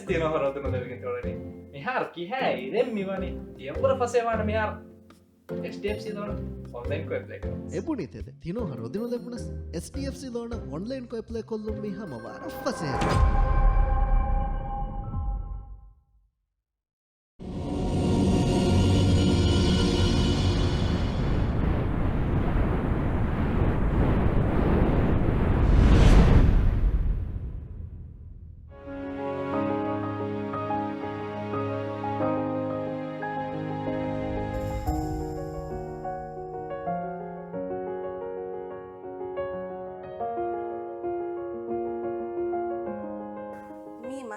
තියෙනවා හරවතුන දෙවිගෙන තොරනේ මෙහාර කිහැ ඉරෙන් මිවනි තියපුර පසේවාන මෙහාර STFC දොන online කොප්ලේ එපුනිතෙද තිනෝ හරොදින ලැබුණ STFC දෝන online කොප්ලේ කොල්ලුම් මිහමවාර පසේ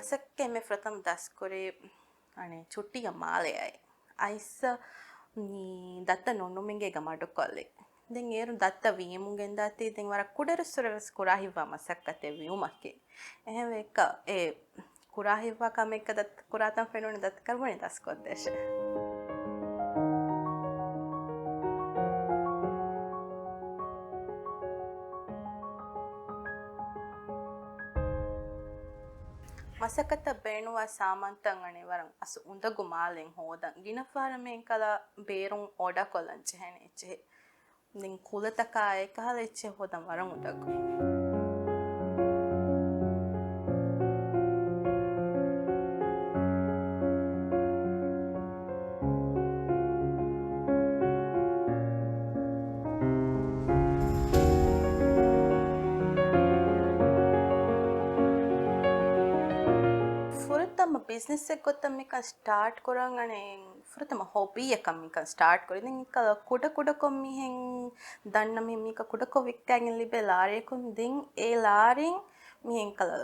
masakke me fratam das kore ane chuttiga maleyai aissa ni datta nonnumenge gamadu kolle den eru datta viyemugen dati den wara kuderusuras kurahiwa masakkate viyumakke ehme ekka e kurahiwa kamekka dat kuratan fenone dat karmone das koddeshe masakata beenuwa samantan ane waran asu undagu malen hodan ginafarmen kala beerun order kolan chehene che nin kulataka ekala che hodan waran undagu business ekkotta meka start korangane furtama hobby ekam meka start kori den ikka kuda kommi hen danna me meka kuda ko vikkagen libe lare kon den e laring mi hen kala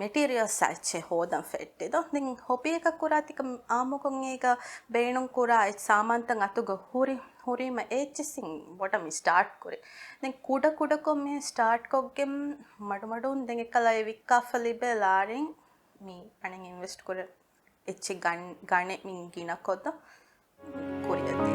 material sache hodan fette do den hobby ekak kuratika amokon eka beenon kura samantan atuga huri ma echesin bota mi start kore den kuda kommi start koggem madun den ekala vikka libe laring mi anen invest kore eche gane min gina koda koriyate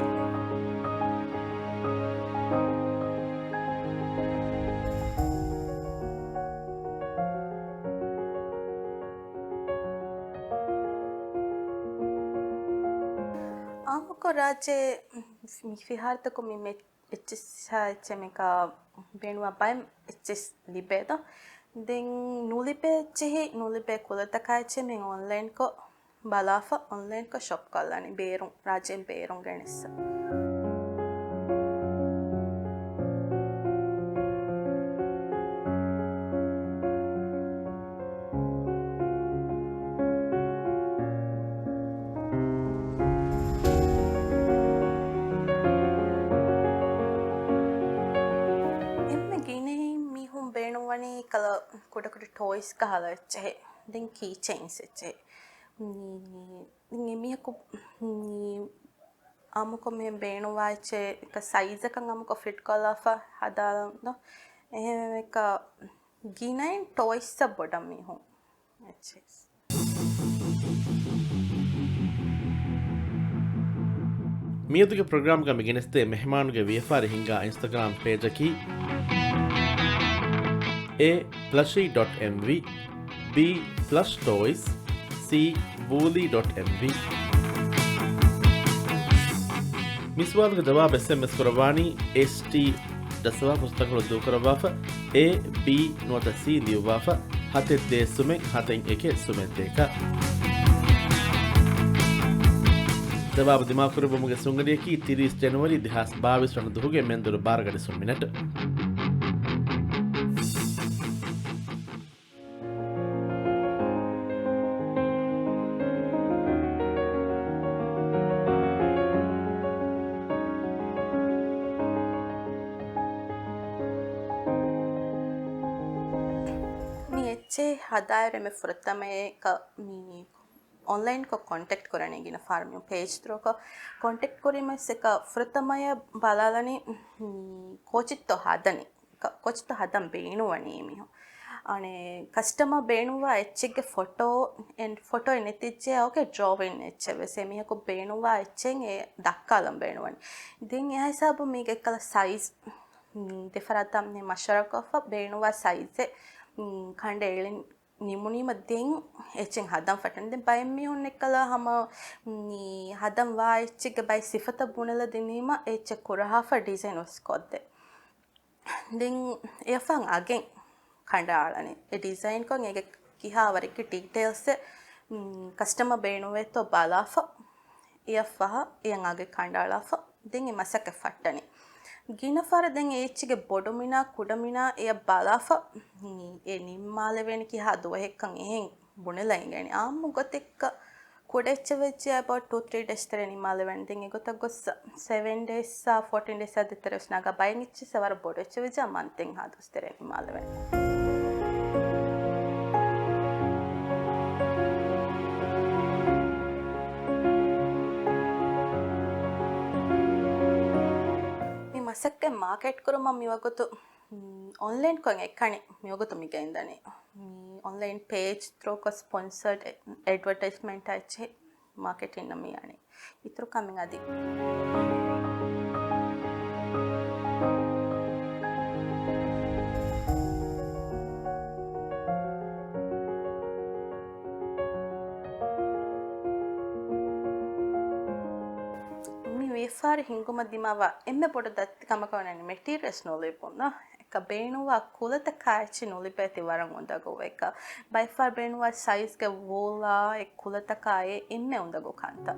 amko raje mi fiharta ko mi eche sa eche meka benwa baim eche libedo den nulipe kulata kaiche men online ko balafa online ko shop kallani beerun rajen beerun ganissa kala kuda toys ka hala che den key chains che ni mi ko ni amuko me beenu wa che ka size kan amuko fit kala fa hada no ehme ka ginain toys sa bodam mi hu che මියදුගේ program ගම ගෙනස්තේ මෙහමානුගේ වියපාර හිංගා Instagram page එකි a+she.mv b+toys c woolly.mv මිස්වාදක ජවාබ SMS කරවානි st දසවා පුස්තකවල දූ කරවාෆ a b නොත c ලියවාෆ හතෙත් දේ සුමෙන් හතෙන් එකේ සුමෙන් දෙක ජවාබ දිමා කරබමුගේ සුංගඩියකි 30 ජනවරි 2022 වන දුහුගේ මෙන්දුරු බාරගඩ සුම්මිනට hadaire me furtame ka mi online ko contact korane gina farm page through ko contact kori me se ka furtamaya balalani coachitto hadani coachitto hadam beenu wani mi ane customer beenuwa echge photo enetije okay drawing echve se mi ko beenuwa echen e dakkalam beenuwani den e hisabu mi ge kala size defaratam ne mashara ko fa beenuwa size khande elin නිමුණීම දෙන් එච්චෙන් හදම් ෆටන් දෙන් බයි මිහුන් එක්කලා හම knee හදම් වා එච්චෙක බයි සිෆත බුණල දෙනීම එච්ච කුරහාෆ design ඔස්කොද්දේ දෙන් එෆන් අගෙන් කණ්ඩාಳනේ ඒ design කොන් එක කිහා වරික details customer බේනුවෙතෝ බලාෆ එෆහ එයන් අගේ කණ්ඩාಳාෆ දෙන් එ මසක ෆට්ටනේ ගිනෆර දෙන් ඒච්චිගේ බොඩුමිනා කුඩමිනා එය බලාෆ ඒ නිම්මාලවෙන කිහා දුවහෙක්කන් එහෙන් බුණලයින් ගනි ආම්මු ගොතෙක්ක කුඩෙච්ච වෙච්ච about 2-3 days තර නිම්මාලවෙන දෙන් එගොත ගොස් 7 days 14 days අධිතර ස්නාග බයින් ඉච්චි සවර බොඩෙච්ච වෙච්ච මන්තෙන් හදුස් තර නිම්මාලවෙන ಮಸಕ್ಕೆ ಮಾರ್ಕೆಟ್ ಕರು ಮಮ್ಮಿ ಇವಾಗೊತ್ತು ಆನ್ಲೈನ್ ಕೊಂಗೆ ಕಣೆ ಇವಾಗೊತ್ತು ಮಿಗೆಯಿಂದನೆ ಆನ್ಲೈನ್ ಪೇಜ್ ಥ್ರೋಕ ಸ್ಪಾನ್ಸರ್ಡ್ ಅಡ್ವರ್ಟೈಸ್ಮೆಂಟ್ ಆಚೆ ಮಾರ್ಕೆಟಿಂಗ್ ನಮ್ಮಿ ಆಣೆ ಇತ್ರ ಕಮ್ಮಿಂಗ್ ಅದಿ ಫಾರ್ ಹಿಂಗುಮ ದಿಮಾವ ಎಮ್ಮೆ ಪೊಡ ದತ್ತಿ ಕಮಕವನನೆ ಮೆಟೀರಿಯಲ್ಸ್ ನೋಲಿಪುನ ಎಕ ಬೇಣುವ ಕುಲತ ಕಾಚಿ ನೋಲಿಪೇತಿ ವರಂ ಉಂದಗೋ ಎಕ ಬೈ ಫಾರ್ ಬೇಣುವ ಸೈಜ್ ಗೆ ವೋಲಾ ಎ ಕುಲತ ಕಾಯೆ ಎಮ್ಮೆ ಉಂದಗೋ ಕಾಂತ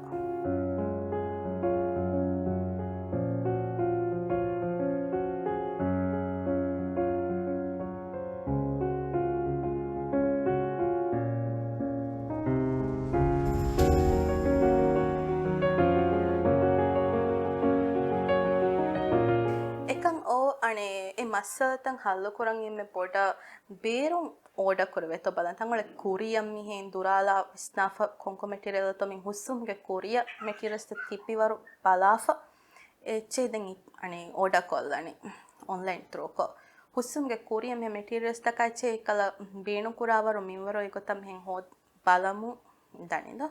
මස්සතන් හල්ල කොරන් එම්මේ පොඩ බේරුම් ඕඩර් කරවෙත බලන් තංගල කොරියම් මිහෙන් දුරාලා ස්නාෆ කොංකො මෙටීරියල් තොමින් හුස්සුම්ගේ කොරිය මෙටීරියල්ස් තිපිවරු බලාෆ එච්චේ දෙන් අනේ ඕඩර් කොල්ලානේ ඔන්ලයින් ත්‍රෝක හුස්සුම්ගේ කොරිය මෙ මෙටීරියල්ස් තකයිචේ කල බේණු කුරාවරු මින්වරු එකතම් හෙන් හොත් බලමු දනේද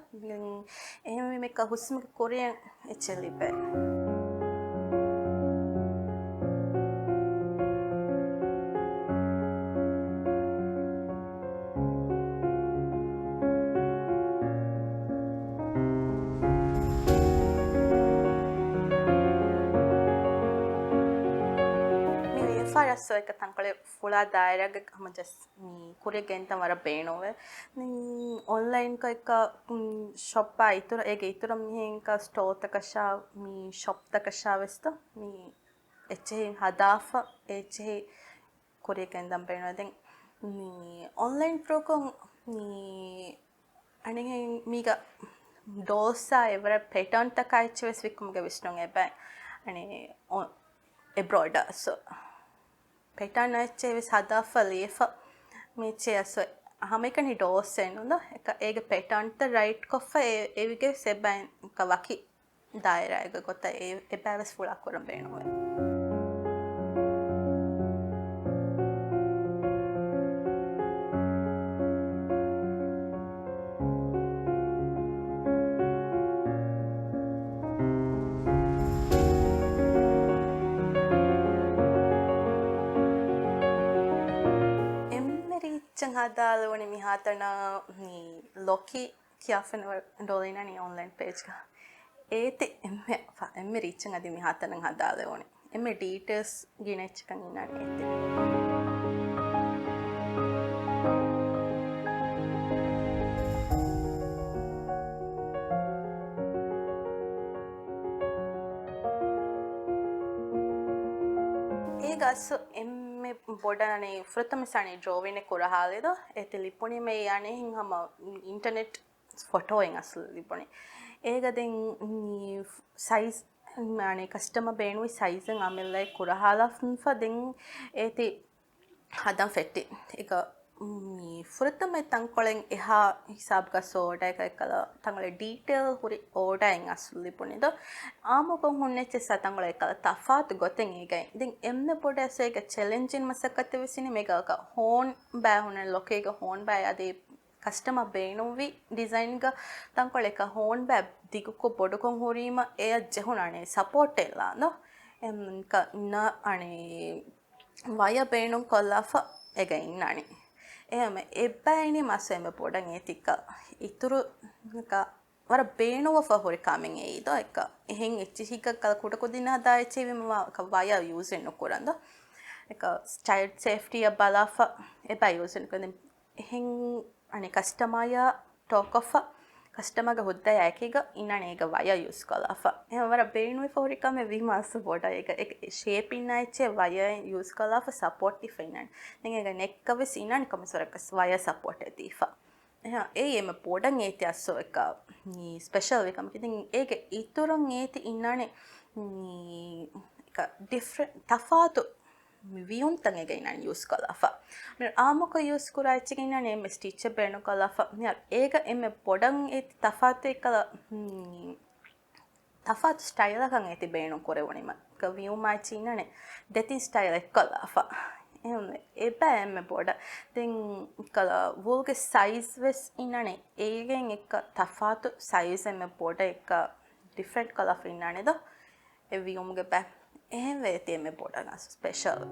එහෙම මේක හුස්සුම්ගේ කොරිය එච්චේ ලිබේ so එක තංකලේ ෆුලා දායරග හම ජස් කුරේ ගෙන්ත වර බේනෝවේ ඔන්ලයින් එක ෂොප් ආයිතර ඒක ඊතර මිහෙන් ක ස්ටෝර් තකෂා මි ෂොප් තකෂා වෙස්ත මි එච්චේ හදාෆ එච්චේ කුරේ ගෙන්දම් බේනෝ දැන් මි ඔන්ලයින් ප්‍රෝකම් මි අනේ මීග දෝසා එවර පැටර්න් තකයිච වෙස් විකුම්ගේ විශ්නොන් එබැ අනේ එබ්‍රෝඩර් so पैटर्न अच्छे वे सादा फलेफ मीचे असो हमें कहीं डोस है नो एक एक पैटर्न तो राइट को फे एविके से बैन कवाकी दायरा आएगा कोता ए बैवस फुला कोरम बेनो है hadalu ni hatana ni loki kiafen dolina ni online page ka ete emme reaching adi mi hatana hadalu ni emme details ginech kan inani ete e gaso බොඩනේ ෆෘතමසනේ ඩ්‍රෝවිනේ කුරහාලේද ඒත ලිපුණි මේ යන්නේ හිම ඉන්ටර්නෙට් ෆොටෝෙන් අසල් ලිපුණි ඒගදෙන් සයිස් මානේ කස්ටමර් බේනුයි සයිසෙන් අමෙල්ලයි කුරහාලා ෆදෙන් ඒති හදම් ෆෙට්ටි එක ෆෘතමේ තංකොලෙන් එහා හිසාබ් ගසෝඩ එකකල තංගල detail හුරි ඕඩෙන් අසල් ලිපුණිද ආමොකම් හොන්නෙච්ච සතංගල එකල තෆාත් ගොතෙන් ඒගයි ඉතින් එම්න පොඩ ඇසේක challenging මසකත් වෙසිනේ මේක හෝන් බෑ හොන ලොකේක හෝන් බෑ අදී කස්ටමර් බේනුවි ඩිසයින් ಗ තංකොල එක හෝන් බෑ දිගුකො බොඩකොන් හොරීම එය ජෙහුණානේ සපෝට් එලා නෝ එම් ක න අනේ වය බේනුම් කොල්ලාෆ එකයි නානේ එහෙම එබ්බැයිනි මස්සෙම පොඩන් ඒතික ඉතුරු වර බේනුව ෆහොරි කාමෙන් ඒයිද එක එහෙන් එච්චිහික කල කුට කොදින හදායචේ විම වය යූස් වෙන්න කොරන්ද එක චයිල්ඩ් සේෆ්ටි බලාෆ එබැයි යූස් වෙන්න කොරන් එහෙන් අනේ කස්ටමරය ටෝක් ඔෆ් කස්ටමර්ගේ හොද්දා යකේක ඉන්නනේක වය යූස් කලාෆ එහෙම වර බේනුව ෆහොරි කාමෙ විමස්ස පොඩ එක ෂේප් ඉන්නයිචේ වය යූස් කලාෆ සපෝට් ඉෆයිනන් දැන් එක නෙක්කවෙස් ඉන්නන කමසරකස් වය සපෝට් ඇතිෆා එම පොඩන් ඒති අස්සෝ එක ස්පෙෂල් එකම ඉතින් ඒක ඉතුරුන් ඒති ඉන්නනේ එක ඩිෆරන්ට් තෆාතු වියුන්තන් එක ඉන්නන යූස් කලාෆා මෙ ආමක යූස් කුරාච්චි ඉන්නනේ එම ස්ටිච් බේනු කලාෆා මෙ ඒක එම පොඩන් ඒති තෆාතු එක තෆාතු ස්ටයිල් එකන් ඒති බේනු කරවණිම ක වියු මාචි ඉන්නනේ දෙති ස්ටයිල් එක කලාෆා එබෑම පොඩ තින් කල වූල්ගේ සයිස් වෙස් ඉන්නනේ ඒගෙන් එක තෆාතු සයිස් එම පොඩ එක ඩිෆරන්ට් කලෆ් ඉන්නනේද එවියුම්ගේ බෑ එහෙම වේති එම පොඩ ගස් ස්පෙෂල්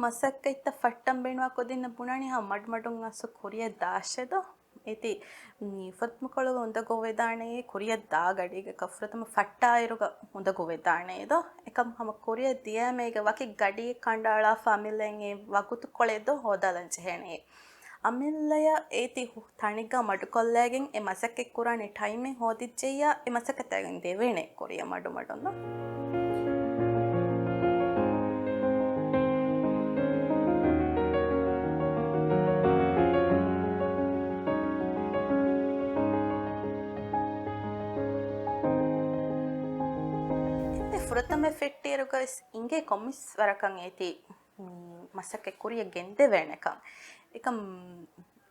මසක්ක ඉත්ත ෆට්ටම් බේනවා කොදින්න පුණානි හා මඩමඩුන් අස්ස කොරිය දාශෙද ඒති ෆත්ම කොළග උඳ ගොවෙදානේ කොරිය දා ගඩිග කෆ්‍රතම ෆට්ටායිරුග උඳ ගොවෙදානේද එකම් හම කොරිය දියමේග වකි ගඩිය කණ්ඩාලා ෆමිලෙන් ඒ වකුතු කොළෙද හෝදාලංචහෙනේ අමිල්ලය ඒති තනිග මඩු කොල්ලෑගෙන් එ මසක්කෙක් කුරානේ ටයිමෙන් හෝදිච්චෙය එ මසක තැගෙන් දෙවෙනේ කොරිය මඩු මඩුන්ද ෆුරතම ෆෙට්ටේරුගස් ඉංගේ කොමිස් වරකන් ඒති මසක්කෙ කුරිය ගෙන්දෙ වෙනකම් එකම්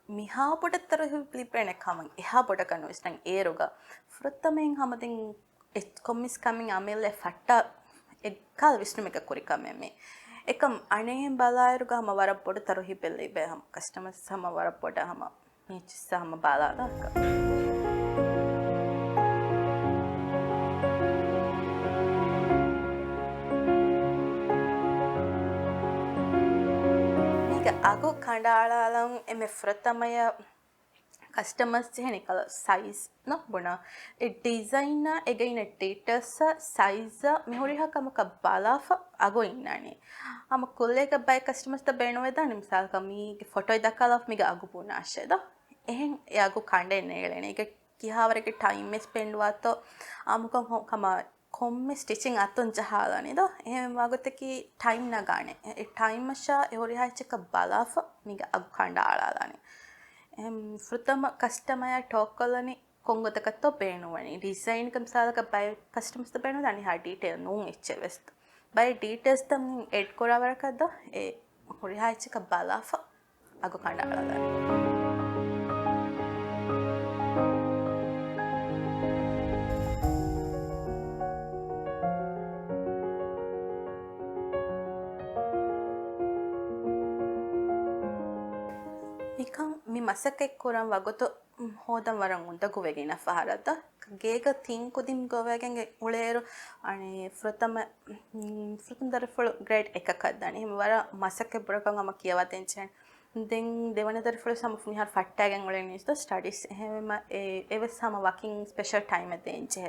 මිහා පොඩතර පිළිපෙනකම එහා පොඩකන විස්තන් ඒරුග ෆුරතමෙන් හමදින් කොමිස් කමින් අමිල්ලෙ ෆට්ට එක්කල් විස්නුම එක කුරිකම මේ එකම් අනේ බලායරුග හම වර පොඩතර හිපෙල්ලි බේ හම කස්ටමර්ස් හම වර පොඩ හම මේචිස් හම බලාදක අගු කණ්ඩාලාලන් එම ෆ්‍රතමය කස්ටමර්ස් එහෙන කල සයිස් නොබුණ ඒ ඩිසයින්න එගයින ඩේටස් සයිස් මෙහොරිහකමක බලාෆ අගු ඉන්නනේ අම කොල්ලේක බයි කස්ටමර්ස් ත බේනොවේද නිම්සාල්ක මීගේ ෆොටෝයි දකලාෆ් මිග අගු පුනාශේද එහෙන් ඒ අගු කණ්ඩේ නේලෙන එක කියාවරක ටයිම් ස්පෙන්ඩ්වාතෝ අමුකම් කම කොම්මෙ ස්ටිචින් අතුන් ජහාලනේද එහෙම වගතකි ටයිම් නගානේ ඒ ටයිම් මෂා එහොරිහාච්චක බලාෆ මිග අගු කණ්ඩාලාලානේ එහෙම ෆෘතම කස්ටමර් ටෝක් කළනේ කොංගතකත්තෝ බේනුවනේ ඩිසයින් කම්සාලක බයි කස්ටමර්ස් ත බේනු දනි හා ඩීටේල් නුන් එච්චෙවස්ත බයි ඩීටේල්ස් තම් aid කොරවරකද්ද A හොරිහාච්චක බලාෆ අගු කණ්ඩාලාලානේ mi masakek kuran wagoto hodan waran unda govegina faharata gega tin kudim govegenge uleru ani frutama darful grade ekakaddani him wara masake burakan ama kiyawaten chen den devana darful sam funihar fattagen ulen is the studies hema eves sama working special time at the enche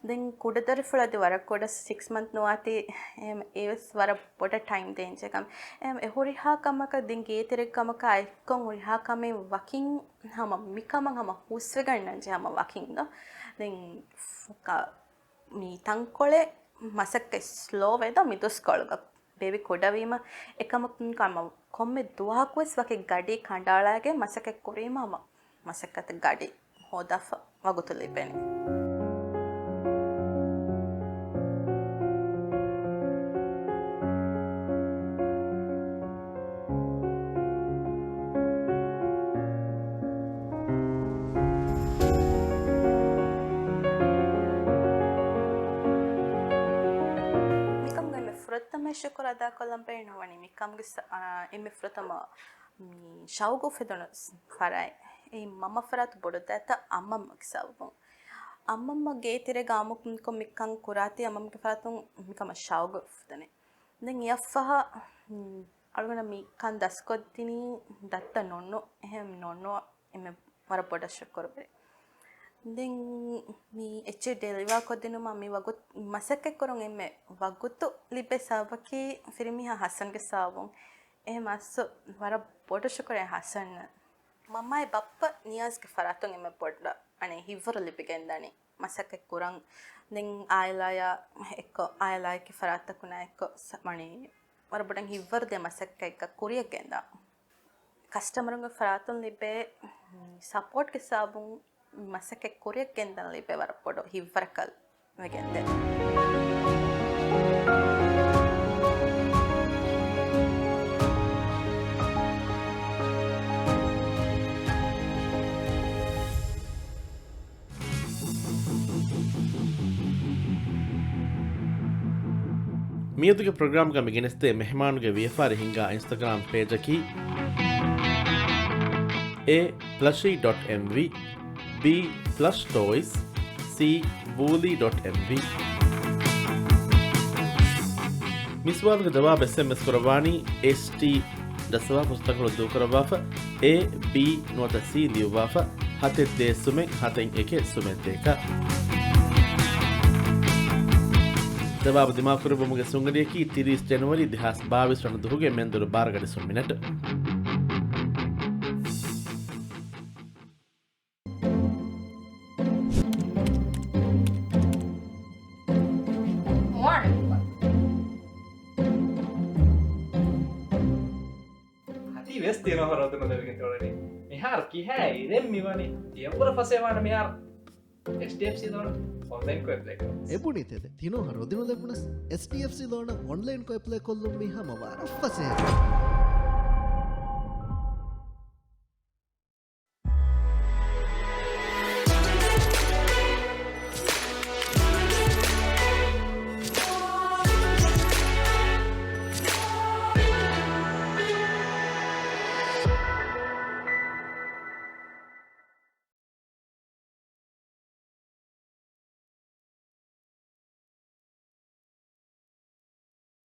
den kudadarful adi wara koda 6 month no ati eves wara pota time the enche kam ehoriha kamaka den getere kamaka aikon oriha kame working hama mikama hama huswe gannan je hama working da den mi tankole masakke slow weda midus kolga baby kodawima ekamak kama komme duhakwes wake gadi kandalage masake korima ama masakkat gadi hodafa wagutulipeni همه شکر ادا کلم بینوانی میکم گس امی فرتما شاوگو فدونس فرای ای ماما فرات بودتا امم مکسابون امم گیتیره گامو کو میکم کراتی امم که فراتون میکم شاوگو فدنه دن یفها අරගෙන මිකන් දස්කොත්තිනි දත්ත නොන්නු එහෙම නොන්නු එමෙ මර පොඩක් කරබරේ දෙන් මි H ඩෙලිවා කොදිනු මම වගුත් මසක කරොන් එමෙ වගුතු ලිපේ සාවකි ෆිරිමිහා හසන්ගේ සාවොන් එහෙම අස්ස වර පොඩක් කරේ හසන් මමයි බප්ප නියාස්ගේ ෆරාතොන් එමෙ පොඩ්ඩ අනේ හිවර ලිපෙගෙන් දනි මසක කරන් දෙන් ආයලාය එක්ක ආයලායගේ ෆරාතකුණා එක්ක මණි වරබඩන් හිවර දෙ මසක එක කුරියක් ගෙන්දා කස්ටමරුන්ගේ ෆරාතොන් ලිපේ සපෝට් ගේ සාබුන් මසක කුරියක් ගෙන්දන් ලිපේ වර පොඩ හිවරකල් වගෙන්ද මියදුගේ ප්‍රග්‍රම් ගම ගෙනස්තේ මෙහමානුගේ ව්‍යපාරි හිංගා ඉන්ස්ටාග්‍රාම් පේජ් එකි a.plushy.mv b.plushtoys c.woolly.mv මිස්වාල්ගේ ජවාබ SMS කරවානි ST දසවා පුස්තකවල දුකරවාෆ A B නොත C ලියවාෆ හතේ දේසුමෙන් හතෙන් එකේ සුමෙන් දෙක जवाब दिमाग पर बमुगे सुंगरिया की 30 जनवरी 2022 run दुहुगे मेंदुर बारगडे सुमिनट hati wes tino horotu no devige tolani mihar ki hai remmi wani tiempura fasewana mihar STFC dona online ko apply karo එබුණිතෙද තිනෝ රොදිනු ලැබුණස් STFC ලෝන ඔන්ලයින් කො ඇප්ලයි කොල්ලුම් මිහම වාර ෆසේ